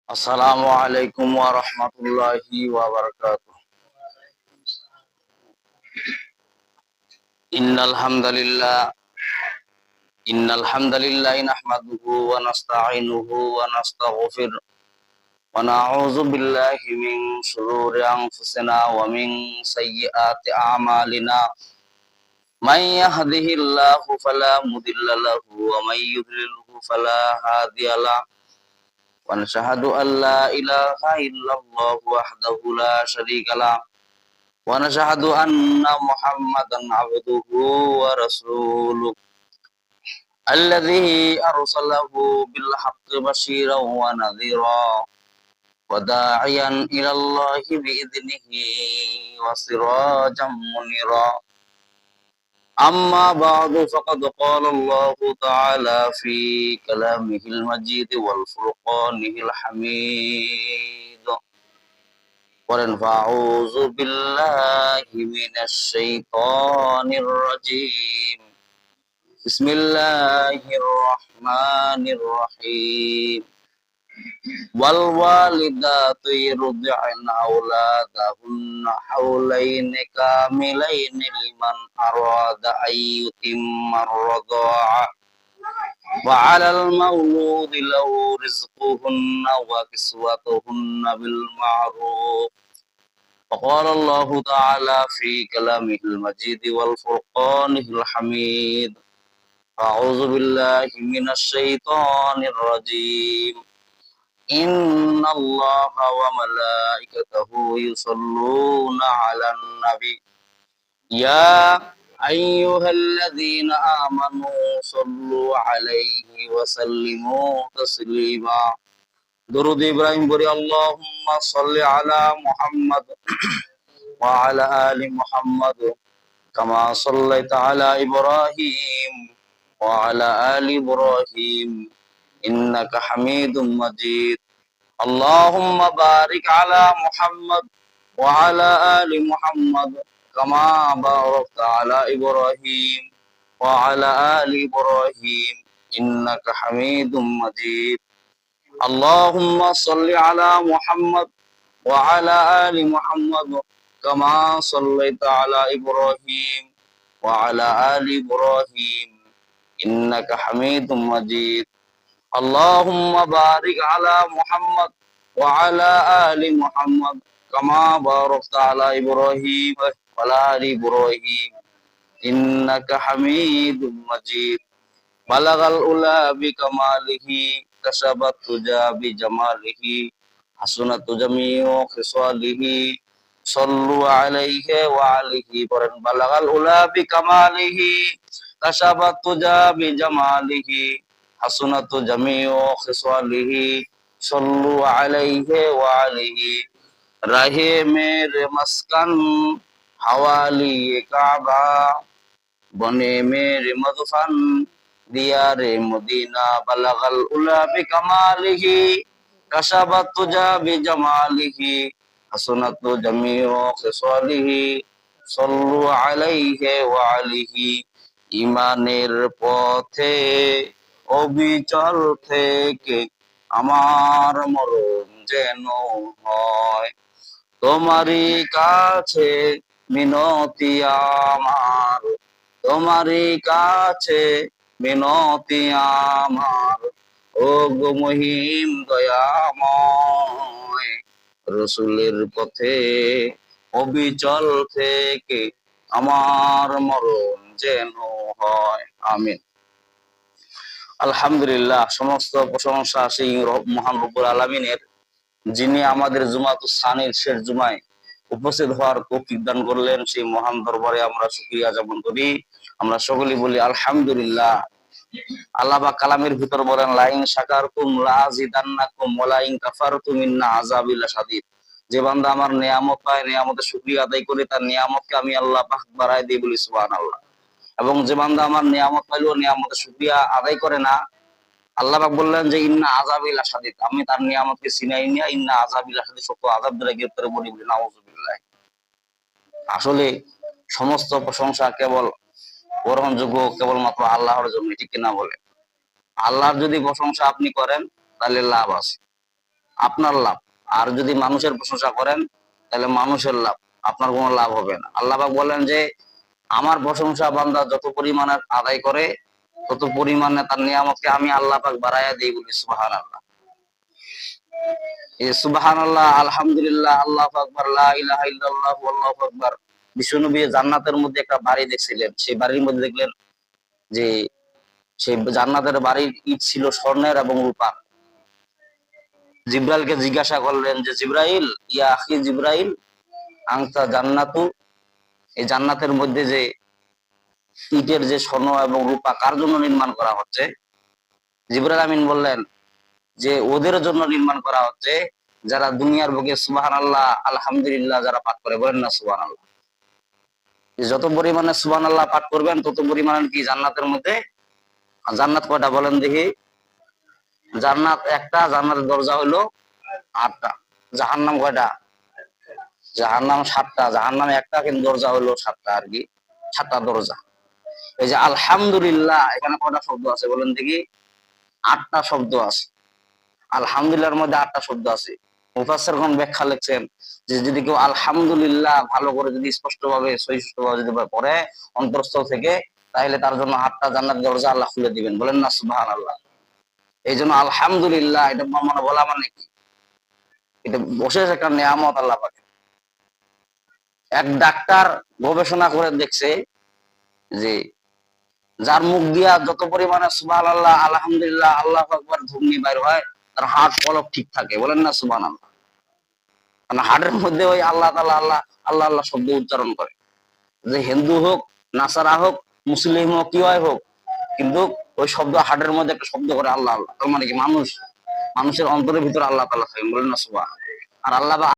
আসসালামু আলাইকুম ওয়া রাহমাতুল্লাহি ওয়া বারাকাতুহু। ইন্নাল হামদালিল্লাহ নাহমাদুহু ওয়া নাস্তাঈনুহু ওয়া নাস্তাগফির ওয়া নাউযু বিল্লাহি মিন শুরুরি আনফুসিনা ওয়া মিন সাইয়্যিআতি আ'মালিনা। মান ইয়াহদিহিল্লাহু ফালা মুদিল্লা লাহু ওয়া মান ইউদ্লিলহু ফালা হাদিয়া লাহু। ওয়া নাশহাদু আল লা ইলাহা ইল্লাল্লাহু ওয়াহদাহু লা শারীকা লাহু ونشهد أن محمدا عبده ورسوله الذي أرسله بالحق بشيرا ونذيرا وداعيا إلى الله بإذنه وسراجا منيرا. أما بعد فقد قال الله تعالى في كلامه المجيد والفرقانه الحميد. فأعوذ بالله من الشيطان الرجيم. بسم الله الرحمن الرحيم. والوالدات يرضعن أولادهن حولين كاملين لمن أراد أن يتم الرضاعة وعلى المولود له رزقهن وكسوتهن بالمعروف. وقال الله تعالى في كلامه المجيد والفرقانه الحميد. أعوذ بالله من الشيطان الرجيم. إن الله وملائكته يصلون على النبي يا أيها الذين آمنوا صلوا عليه وسلموا تسليما. درود إبراهيم بوري اللهم صل على محمد وعلى آل محمد كما صليت على إبراهيم وعلى آل إبراهيم إنك حميد مجيد. اللهم بارك على محمد وعلى آل محمد كما باركت على إبراهيم وعلى آل إبراهيم إنك حميد مجيد. اللهم صل على محمد وعلى آل محمد كما صليت على إبراهيم وعلى آل إبراهيم إنك حميد مجيد. اللهم بارك على محمد وعلى آل محمد كما باركت على إبراهيم وعلى آل إبراهيم إنك حميد مجيد. بلغ الأولى بكماله كسب التجى بجماله حسنت جميع خصاله صلوا عليه وعليه بلغ الأولى بكماله كسب التجى بجماله حسنت جميع خصاله صلوا عليه وعليه رहे मेरे मस्कन हवाली काबा बने मेरे मदफन दियारे मदीना बलगल उला बिकमालिही कशबत तुजा बिजमालिही हसनत जमीओ खिसालिही सल्लु अलैहि व आलिही। ইমানের পথে অবিচল থেকে আমার মরণ যেন হয়, তোমারই কাছে মিনতি আমার, তোমারই কাছে মিনতি আমার, ও গো মহিম দয়াময়। রসুলের পথে অবিচল থেকে আমার মরণ যেন হয়। আমিন। আলহামদুলিল্লাহ, সমস্ত প্রশংসা সেই মহান রব্বুল আলামিনের, যিনি আমাদের জুমাতুস সানির শেষ জুমায় উপস্থিত হওয়ার তৌফিক দান করলেন। সেই মহান দরবারে আমরা শুকরিয়া জ্ঞাপন করি। আমরা সকলেই বলি আলহামদুলিল্লাহ। আল্লাহ পাক কালামের ভিতর বলেন, লাইন শাকারতুম লাযিদান্নাকুম ওয়া লাইন কাফারতুম ইন্না আযাবি লাশাদীদ। যে বান্দা আমার নিয়ামত পায়, নিয়ামতের শুকরিয়া আদায় করে তার নিয়ামতকে আমি আল্লাহ পাক বাড়ায় দিই, বলি সুবহানাল্লাহ। এবং যে বান্দা আমার নিয়ামত পাইলো নিয়ামতের শুকরিয়া আদায় করে না, আল্লাহ পাক বললেন যে ইন্না আযাবি লাশাদীদ, আমি তার নিয়ামতকে চিনাই না, ইন্না আযাবি লাশাদীদ, সত্য আযাব দ্বারা গ্রেফতারে বলি নাউযুবিল্লাহ। আসলে সমস্ত প্রশংসা কেবল গ্রহণযোগ্য কেবলমাত্র আল্লাহর জন্য, ঠিক কিনা বলে? আল্লাহর যদি প্রশংসা আপনি করেন তাহলে লাভ আছে, আপনার লাভ। আর যদি মানুষের প্রশংসা করেন তাহলে মানুষের লাভ, আপনার কোনো লাভ হবে না। আল্লাহ পাক বলেন যে আমার প্রশংসা বান্দা যত পরিমাণে আদায় করে তত পরিমাণে তার নিয়ামতকে আমি আল্লাহ পাক বাড়াইয়া দিই বলি সুবহানাল্লাহ। এই সুবহানাল্লাহ, আলহামদুলিল্লাহ, আল্লাহু আকবার, লা ইলাহা ইল্লাল্লাহ, আল্লাহু আকবার। বিশ্বনবী জান্নাতের মধ্যে একটা বাড়ি দেখছিলেন, সেই বাড়ির মধ্যে দেখলেন যে সেই জান্নাতের বাড়ির ইট ছিল স্বর্ণের এবং রূপার। জিব্রাইলকে জিজ্ঞাসা করলেন যে জিব্রাইল, ইয়া আখি জিব্রাইল, আনতা জান্নাতু, এই জান্নাতের মধ্যে যে ইটের যে স্বর্ণ এবং রূপা কার জন্য নির্মাণ করা হচ্ছে? জিবরাইল আমিন বললেন যে ওদের জন্য নির্মাণ করা হচ্ছে যারা দুনিয়ার বুকে সুবহানাল্লাহ, আলহামদুলিল্লাহ যারা পাঠ করে, বলেন না সুবহানাল্লাহ। যত পরিমাণে সুবহানাল্লাহ পাঠ করবেন তত পরিমাণে কি জান্নাতের মধ্যে, জান্নাত কয়টা বলেন দেখি? জান্নাত একটা, জান্নাতের দরজা হলো 8টা। জাহান্নাম কয়টা? জাহান্নাম 7টা। জাহান্নাম একটা, কিন্তু দরজা হলো 7টা আর কি, 7টা দরজা। এই যে আলহামদুলিল্লাহ, এখানে কয়টা শব্দ আছে বলেন দেখি? 8টা শব্দ আছে। আলহামদুলিল্লাহর মধ্যে 8টা শব্দ আছে। মুফাসসিরগণ ব্যাখ্যা লিখছেন যে যদি কেউ আলহামদুলিল্লাহ ভালো করে যদি স্পষ্টভাবে সুস্পষ্টভাবে যদি পড়ে অন্তরস্থল থেকে, তাহলে তার জন্য 8টা জান্নাত দরজা আল্লাহ খুলে দিবেন, বলেন না সুবহানাল্লাহ। এই জন্য আলহামদুলিল্লাহ এটা মানে বলা মানে কি? এটা বিশেষ একটা নিয়ামত আল্লাহ পাকের। এক ডাক্তার গবেষণা করে দেখছে যে যার মুখ দিয়া যত পরিমাণে সুবহানাল্লাহ, আলহামদুলিল্লাহ, আল্লাহু আকবার ধ্বনি বাইর হয়, তার হার্ট ফলক ঠিক থাকে, বলেন না সুবহানাল্লাহ। কারণ হার্টের মধ্যে ওই আল্লাহ তাআলা, আল্লাহ আল্লাহ আল্লাহ শব্দ উচ্চারণ করে। যে হিন্দু হোক, নাসারা হোক, মুসলিম হোক, কি হয় হোক, কিন্তু ওই শব্দ হার্টের মধ্যে একটা শব্দ করে আল্লাহ আল্লাহ। তার মানে কি মানুষের অন্তরের ভিতরে আল্লাহ তাআলা থাকেন, বলেন না সুবহানাল্লাহ। আর আল্লাহ